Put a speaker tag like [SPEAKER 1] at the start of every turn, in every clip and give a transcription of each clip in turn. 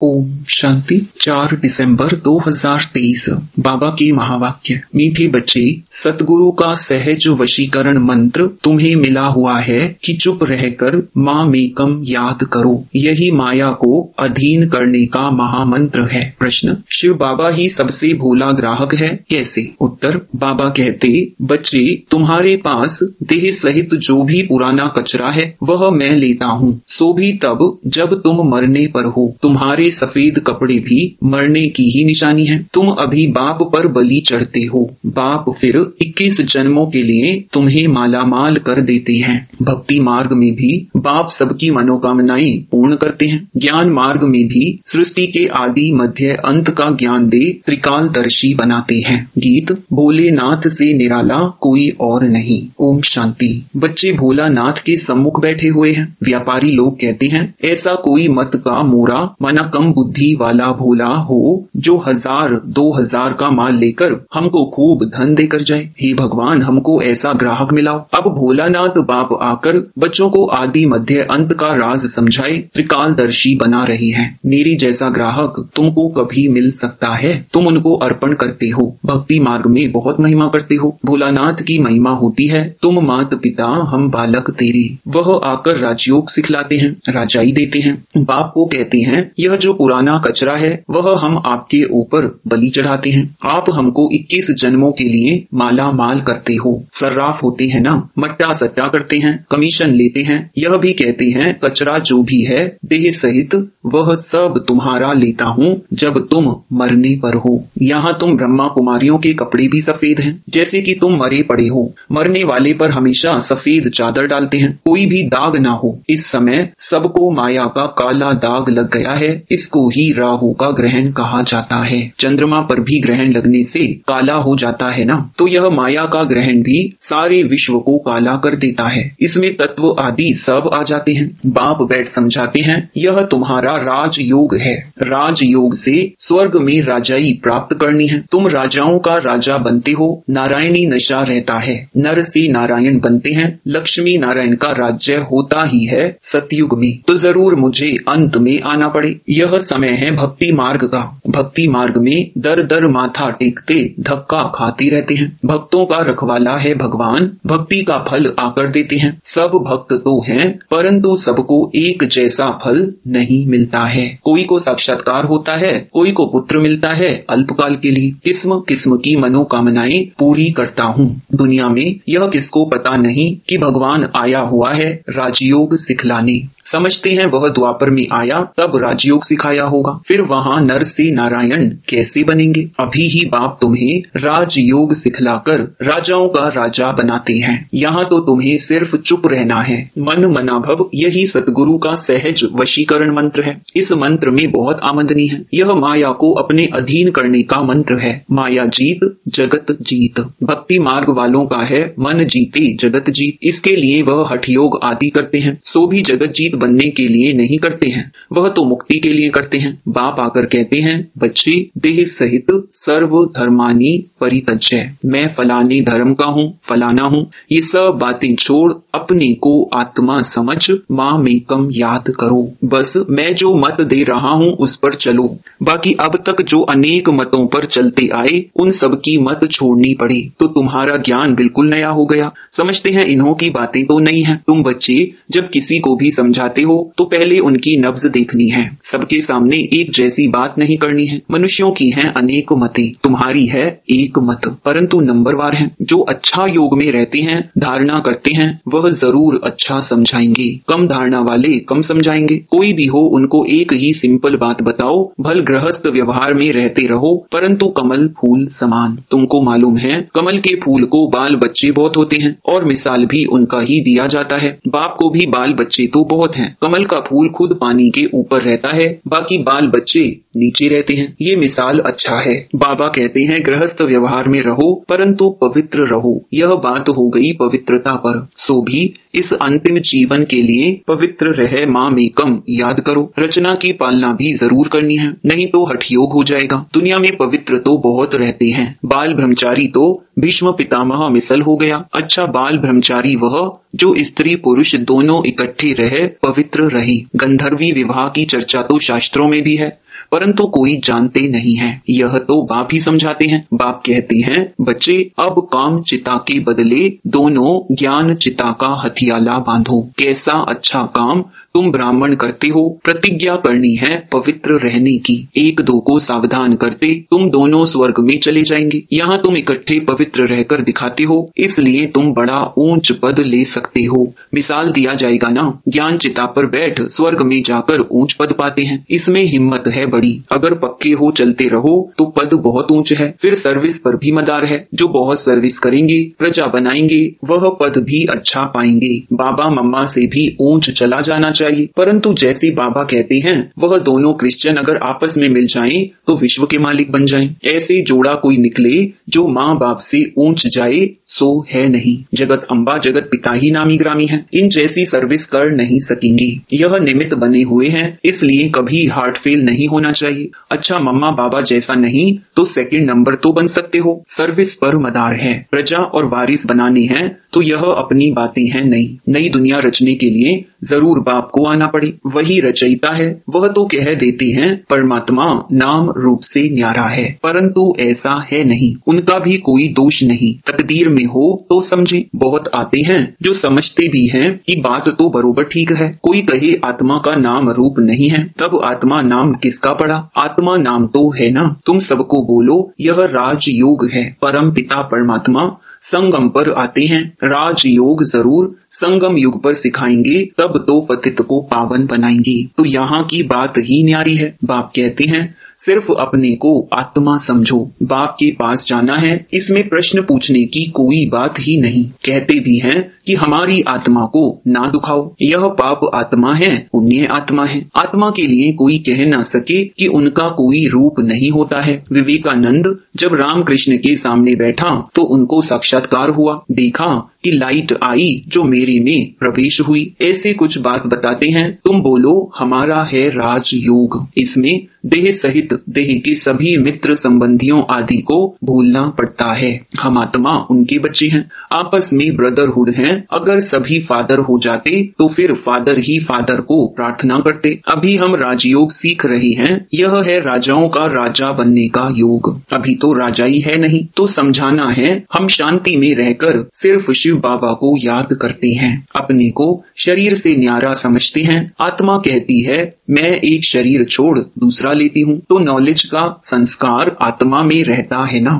[SPEAKER 1] ओम शांति। 4 दिसंबर 2023। बाबा के महावाक्य। मीठे बच्चे, सतगुरु का सहज वशीकरण मंत्र तुम्हें मिला हुआ है कि चुप रहकर माँ मेकम याद करो। यही माया को अधीन करने का महामंत्र है। प्रश्न, शिव बाबा ही सबसे भोला ग्राहक है, कैसे? उत्तर, बाबा कहते, बच्चे, तुम्हारे पास देह सहित जो भी पुराना कचरा है वह मैं लेता हूँ, सो भी तब जब तुम मरने पर हो। तुम्हारे सफेद कपड़े भी मरने की ही निशानी है। तुम अभी बाप पर बलि चढ़ते हो, बाप फिर 21 जन्मों के लिए तुम्हें मालामाल कर देते हैं। भक्ति मार्ग में भी बाप सबकी मनोकामनाएं पूर्ण करते हैं। ज्ञान मार्ग में भी सृष्टि के आदि मध्य अंत का ज्ञान दे त्रिकालदर्शी बनाते हैं। गीत, भोलेनाथ से निराला कोई और नहीं। ओम शांति। बच्चे भोलानाथ के सम्मुख बैठे हुए हैं। व्यापारी लोग कहते हैं, ऐसा कोई मत का मोरा माना कम बुद्धि वाला भोला हो जो 1000-2000 का माल लेकर हमको खूब धन देकर जाए। हे भगवान, हमको ऐसा ग्राहक मिलाओ। अब भोलानाथ बाप आकर बच्चों को आदि मध्य अंत का राज समझाए त्रिकालदर्शी बना रही है। मेरी जैसा ग्राहक तुमको कभी मिल सकता है? तुम उनको अर्पण करते हो, भक्ति मार्ग में बहुत महिमा करते हो। भोलानाथ की महिमा होती है, तुम मात पिता हम बालक तेरे। वह आकर राजयोग सिखलाते हैं, राजाई देते हैं। बाप को कहते हैं, यह जो पुराना कचरा है वह हम आपके ऊपर बलि चढ़ाते हैं। आप हमको 21 जन्मों के लिए माला माल करते हो। सर्राफ होते हैं ना, मट्टा सट्टा करते हैं, कमीशन लेते हैं। यह भी कहते हैं, कचरा जो भी है देह सहित वह सब तुम्हारा लेता हूँ जब तुम मरने पर हो। यहाँ तुम ब्रह्मा कुमारियों के कपड़े भी सफेद हैं, जैसे कि तुम मरे पड़े हो। मरने वाले पर हमेशा सफेद चादर डालते हैं, कोई भी दाग ना हो। इस समय सबको माया का काला दाग लग गया है, इसको ही राहु का ग्रहण कहा जाता है। चंद्रमा पर भी ग्रहण लगने से काला हो जाता है ना, तो यह माया का ग्रहण भी सारे विश्व को काला कर देता है। इसमें तत्व आदि सब आ जाते हैं। बाप बैठ समझाते हैं, यह तुम्हारा राजयोग है। राजयोग से स्वर्ग में राजाई प्राप्त करनी है। तुम राजाओं का राजा बनते हो, नारायणी नशा रहता है। नर से नारायण बनते हैं। लक्ष्मी नारायण का राज्य होता ही है सतयुग में, तो जरूर मुझे अंत में आना पड़े। यह समय है भक्ति मार्ग का। भक्ति मार्ग में दर दर माथा टेकते धक्का खाते रहते हैं। भक्तों का रखवाला है भगवान, भक्ति का फल आकर देते हैं। सब भक्त तो हैं, परंतु सबको एक जैसा फल नहीं मिलता है। कोई को साक्षात्कार होता है, कोई को पुत्र मिलता है अल्पकाल के लिए। किस्म किस्म की मनोकामनाएं पूरी करता हूँ। दुनिया में यह किसको पता नहीं कि भगवान आया हुआ है राजयोग सिखलाने। समझते हैं वह द्वापर में आया तब राजयोग सिखाया होगा, फिर वहाँ नर से नारायण कैसे बनेंगे? अभी ही बाप तुम्हें राजयोग सिखलाकर राजाओं का राजा बनाते हैं। यहाँ तो तुम्हें सिर्फ चुप रहना है। मन मना भव, यही सतगुरु का सहज वशीकरण मंत्र है। इस मंत्र में बहुत आमदनी है। यह माया को अपने अधीन करने का मंत्र है। माया जीत जगत जीत। भक्ति मार्ग वालों का है मन जीते जगत जीत। इसके लिए वह हठ योग आदि करते हैं, सो भी जगत जीत बनने के लिए नहीं करते हैं, वह तो मुक्ति के लिए करते हैं। बाप आकर कहते हैं, बच्चे, देह सहित सर्व धर्मानी परित्यज्य। मैं फलाने धर्म का हूँ, फलाना हूँ, ये सब बातें छोड़ अपने को आत्मा समझ माँ मेकम याद करो। बस मैं जो मत दे रहा हूँ उस पर चलो। बाकी अब तक जो अनेक मतों पर चलते आए उन सब की मत छोड़नी पड़ी तो तुम्हारा ज्ञान बिल्कुल नया हो गया। समझते हैं इन्हों की बातें तो नहीं है। तुम बच्चे जब किसी को भी समझाते हो तो पहले उनकी नब्ज देखनी है। सबके सामने एक जैसी बात नहीं करनी है। मनुष्यों की हैं अनेक मतें, तुम्हारी है एक मत, परंतु नंबरवार है। जो अच्छा योग में रहते हैं, धारणा करते हैं, वह जरूर अच्छा समझाएंगे। कम धारणा वाले कम समझाएंगे। कोई भी हो उनको एक ही सिंपल बात बताओ, भल गृहस्थ व्यवहार में रहते रहो परंतु कमल फूल समान। तुमको मालूम है कमल के फूल को बाल बच्चे बहुत होते हैं और मिसाल भी उनका ही दिया जाता है। बाप को भी बाल बच्चे तो बहुत हैं। कमल का फूल खुद पानी के ऊपर रहता है, बाकी बाल बच्चे नीचे रहते हैं। ये मिसाल अच्छा है। बाबा कहते हैं गृहस्थ व्यवहार में रहो परंतु पवित्र रहो। यह बात हो गई पवित्रता पर। सो भी इस अंतिम जीवन के लिए पवित्र रहे माँ मेकम याद करो। रचना की पालना भी जरूर करनी है, नहीं तो हठ योग हो जाएगा। दुनिया में पवित्र तो बहुत रहते हैं। बाल ब्रह्मचारी तो भीष्म पितामह मिसल हो गया। अच्छा बाल ब्रह्मचारी वह जो स्त्री पुरुष दोनों इकट्ठे रहे, पवित्र रहे। गंधर्वी विवाह की चर्चा तो शास्त्रों में भी है। परंतु कोई जानते नहीं है। यह तो बाप ही समझाते हैं। बाप कहते हैं, बच्चे अब काम चिता के बदले दोनों ज्ञान चिता का हथियाला बांधो। कैसा अच्छा काम तुम ब्राह्मण करते हो। प्रतिज्ञा करनी है पवित्र रहने की। एक दो को सावधान करते तुम दोनों स्वर्ग में चले जाएंगे। यहाँ तुम इकट्ठे पवित्र रहकर दिखाते हो, इसलिए तुम बड़ा ऊंच पद ले सकते हो। मिसाल दिया जाएगा ना, ज्ञान चिता पर बैठ स्वर्ग में जाकर ऊंच पद पाते हैं। इसमें हिम्मत है बड़ी। अगर पक्के हो चलते रहो तो पद बहुत ऊंच है। फिर सर्विस पर भी मदार है। जो बहुत सर्विस करेंगे, प्रजा बनाएंगे, वह पद भी अच्छा पाएंगे। बाबा मम्मा से भी ऊंच चला जाना चाहिए। परंतु जैसे बाबा कहते हैं, वह दोनों क्रिश्चियन अगर आपस में मिल जाएं तो विश्व के मालिक बन जाएं। ऐसे जोड़ा कोई निकले जो माँ बाप से ऊंच जाए सो है नहीं। जगत अम्बा जगत पिता ही नामी ग्रामी है। इन जैसी सर्विस कर नहीं सकेंगे। यह निमित्त बने हुए हैं, इसलिए कभी हार्ट फेल नहीं होना चाहिए। अच्छा मम्मा बाबा जैसा नहीं तो सेकंड नंबर तो बन सकते हो। सर्विस पर मदार है। प्रजा और वारिस बनाने हैं तो यह अपनी बातें हैं नहीं। नई दुनिया रचने के लिए जरूर बाप को आना पड़े। वही रचयिता है। वह तो कह देते हैं परमात्मा नाम रूप से न्यारा है, परंतु ऐसा है नहीं। उनका भी कोई दोष नहीं। तकदीर में हो तो समझे। बहुत आते हैं जो समझते भी हैं कि बात तो बरोबर ठीक है। कोई कहे आत्मा का नाम रूप नहीं है, तब आत्मा नाम किसका पड़ा। आत्मा नाम तो है ना। तुम सबको बोलो यह राजयोग है। परम पिता परमात्मा संगम पर आते हैं। राजयोग जरूर संगम युग पर सिखाएंगे, तब तो पतित को पावन बनाएंगे। तो यहाँ की बात ही न्यारी है। बाप कहते हैं सिर्फ अपने को आत्मा समझो। बाप के पास जाना है, इसमें प्रश्न पूछने की कोई बात ही नहीं। कहते भी हैं कि हमारी आत्मा को ना दुखाओ। यह पाप आत्मा है, पुण्य आत्मा है। आत्मा के लिए कोई कह ना सके कि उनका कोई रूप नहीं होता है। विवेकानंद जब रामकृष्ण के सामने बैठा तो उनको साक्षात्कार हुआ। देखा कि लाइट आई जो मेरे में प्रवेश हुई। ऐसे कुछ बात बताते हैं। तुम बोलो हमारा है राजयोग। इसमें देह सहित देह के सभी मित्र संबंधियों आदि को भूलना पड़ता है। हम आत्मा उनके बच्चे हैं। आपस में ब्रदरहुड हैं। अगर सभी फादर हो जाते तो फिर फादर ही फादर को प्रार्थना करते। अभी हम राजयोग सीख रहे हैं। यह है राजाओं का राजा बनने का योग। अभी तो राजा ही है नहीं। तो समझाना है हम शांति में रहकर सिर्फ शिव बाबा को याद करते हैं। अपने को शरीर से न्यारा समझते हैं। आत्मा कहती है मैं एक शरीर छोड़ दूसरा लेती हूँ। तो नॉलेज का संस्कार आत्मा में रहता है ना।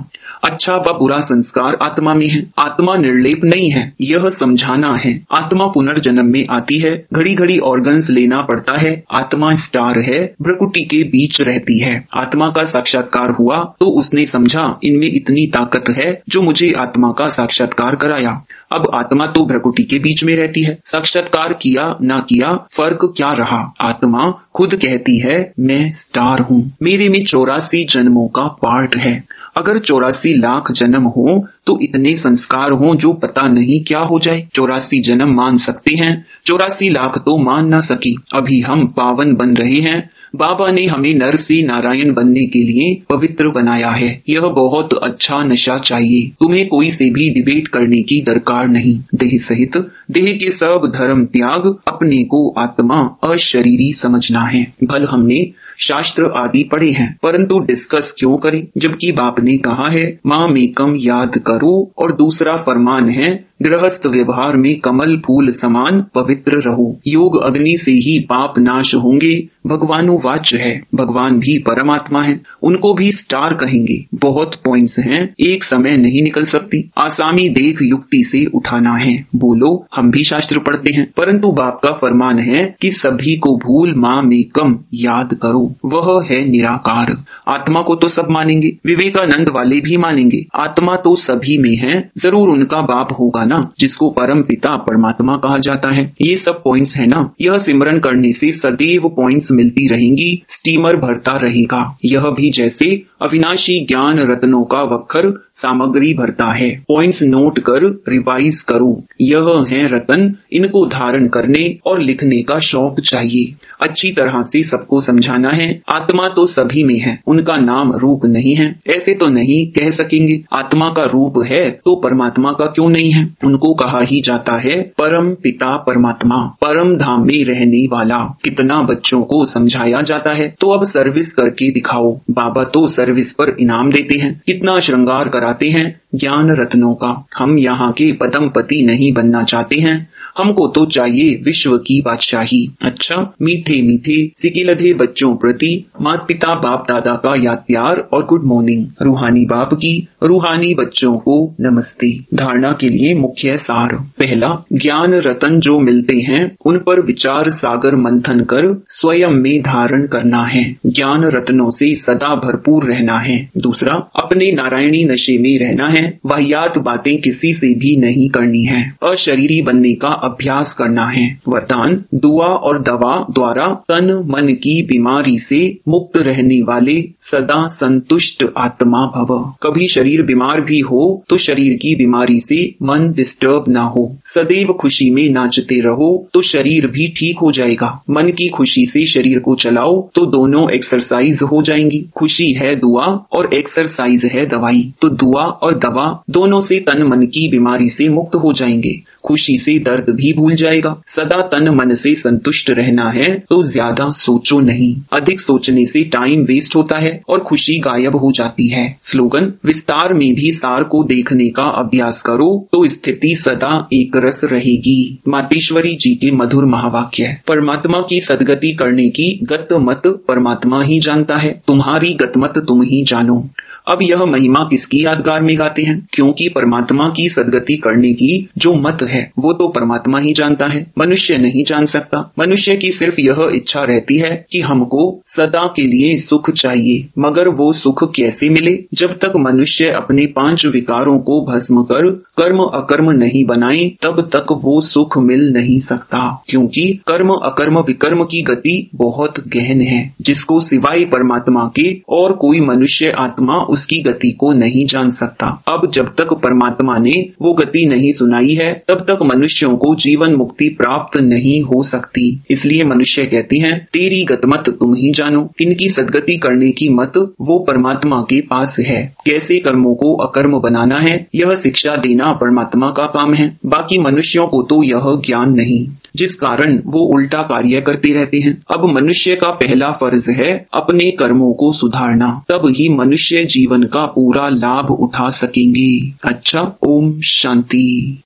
[SPEAKER 1] अच्छा व बुरा संस्कार आत्मा में है। आत्मा निर्लेप नहीं है, यह समझाना है। आत्मा पुनर्जन्म में आती है। घड़ी घड़ी ऑर्गन्स लेना पड़ता है। आत्मा स्टार है, भ्रकुटी के बीच रहती है। आत्मा का साक्षात्कार हुआ तो उसने समझा इनमें इतनी ताकत है जो मुझे आत्मा का साक्षात्कार कराया। अब आत्मा तो भ्रकुटी के बीच में रहती है। साक्षात्कार किया ना किया फर्क क्या रहा। आत्मा खुद कहती है मैं स्टार हूँ। मेरे में 84 जन्मों का पार्ट है। अगर 84 लाख जन्म हो तो इतने संस्कार हो जो पता नहीं क्या हो जाए। 84 जन्म मान सकते हैं, 84 लाख तो मान ना सकी। अभी हम पावन बन रहे हैं। बाबा ने हमें नर से नारायण बनने के लिए पवित्र बनाया है। यह बहुत अच्छा नशा चाहिए। तुम्हें कोई से भी डिबेट करने की दरकार नहीं। देह सहित देह के सब धर्म त्याग, अपने को आत्मा अशरीरी समझना है। भल हमने शास्त्र आदि पढ़े हैं, परंतु डिस्कस क्यों करें जबकि बाप ने कहा है माम एकम याद करो। और दूसरा फरमान है गृहस्थ व्यवहार में कमल फूल समान पवित्र रहो। योग अग्नि से ही पाप नाश होंगे। भगवानुवाच्य है। भगवान भी परमात्मा है, उनको भी स्टार कहेंगे। बहुत पॉइंट्स हैं, एक समय नहीं निकल सकती। आसामी देख युक्ति से उठाना है। बोलो हम भी शास्त्र पढ़ते हैं, परंतु बाप का फरमान है कि सभी को भूल माम एकम याद करो। वह है निराकार। आत्मा को तो सब मानेंगे, विवेकानंद वाले भी मानेंगे। आत्मा तो सभी में है, जरूर उनका बाप होगा ना, जिसको परम पिता परमात्मा कहा जाता है। ये सब पॉइंट्स है ना। यह सिमरन करने से सदैव पॉइंट्स मिलती रहेंगी। स्टीमर भरता रहेगा। यह भी जैसे अविनाशी ज्ञान रत्नों का वक्खर सामग्री भरता है। पॉइंट्स नोट कर रिवाइज करो। यह है रतन, इनको धारण करने और लिखने का शौक चाहिए। अच्छी तरह से सबको समझाना है। आत्मा तो सभी में है, उनका नाम रूप नहीं है। ऐसे तो नहीं कह सकेंगे आत्मा का रूप है तो परमात्मा का क्यों नहीं है। उनको कहा ही जाता है परम पिता परमात्मा, परम धाम में रहने वाला। कितना बच्चों को समझाया जाता है, तो अब सर्विस करके दिखाओ। बाबा तो सर्विस पर इनाम देते हैं, कितना श्रृंगार कराते हैं ज्ञान रत्नों का। हम यहाँ के पदमपति नहीं बनना चाहते हैं, हमको तो चाहिए विश्व की बादशाही। अच्छा, मीठे मीठे सिकिलधे बच्चों प्रति माता पिता बाप दादा का याद प्यार और गुड मॉर्निंग। रूहानी बाप की रूहानी बच्चों को नमस्ते। धारणा के लिए मुख्य सार। पहला, ज्ञान रतन जो मिलते हैं उन पर विचार सागर मंथन कर स्वयं में धारण करना है। ज्ञान रत्नों से सदा भरपूर रहना है। दूसरा, अपने नारायणी नशे में रहना है, वाहियात बातें किसी से भी नहीं करनी है, अशरीरी बनने का अभ्यास करना है। वरदान, दुआ और दवा द्वारा तन मन की बीमारी से मुक्त रहने वाले सदा संतुष्ट आत्मा भव। कभी शरीर बीमार भी हो तो शरीर की बीमारी से मन डिस्टर्ब ना हो। सदैव खुशी में नाचते रहो तो शरीर भी ठीक हो जाएगा। मन की खुशी से शरीर को चलाओ तो दोनों एक्सरसाइज हो जाएंगी। खुशी है दुआ और एक्सरसाइज है दवाई, तो दुआ और दवा दोनों से तन मन की बीमारी से मुक्त हो जाएंगे। खुशी से दर्द भी भूल जाएगा। सदा तन मन से संतुष्ट रहना है तो ज्यादा सोचो नहीं। अधिक सोचने से टाइम वेस्ट होता है और खुशी गायब हो जाती है। स्लोगन, विस्तार में भी सार को देखने का अभ्यास करो तो स्थिति सदा एक रस रहेगी। मातेश्वरी जी के मधुर महावाक्य। परमात्मा की सदगति करने की गत मत परमात्मा ही जानता है, तुम्हारी गतमत तुम ही जानो। अब यह महिमा किसकी यादगार में गाते हैं, क्योंकि परमात्मा की सदगति करने की जो मत है वो तो परमात्मा ही जानता है, मनुष्य नहीं जान सकता। मनुष्य की सिर्फ यह इच्छा रहती है कि हमको सदा के लिए सुख चाहिए, मगर वो सुख कैसे मिले जब तक मनुष्य अपने 5 विकारों को भस्म कर कर्म अकर्म नहीं बनाए, तब तक वो सुख मिल नहीं सकता। क्योंकि कर्म अकर्म विकर्म की गति बहुत गहन है, जिसको सिवाय परमात्मा के और कोई मनुष्य आत्मा उसकी गति को नहीं जान सकता। अब जब तक परमात्मा ने वो गति नहीं सुनाई है तब तक मनुष्यों को जीवन मुक्ति प्राप्त नहीं हो सकती। इसलिए मनुष्य कहते हैं तेरी गतमत तुम ही जानो। इनकी सदगति करने की मत वो परमात्मा के पास है। कैसे कर्मों को अकर्म बनाना है यह शिक्षा देना परमात्मा का काम है। बाकी मनुष्यों को तो यह ज्ञान नहीं, जिस कारण वो उल्टा कार्य करते रहते हैं। अब मनुष्य का पहला फर्ज है अपने कर्मों को सुधारना, तब ही मनुष्य जीवन का पूरा लाभ उठा सकेंगे। अच्छा, ओम शांति।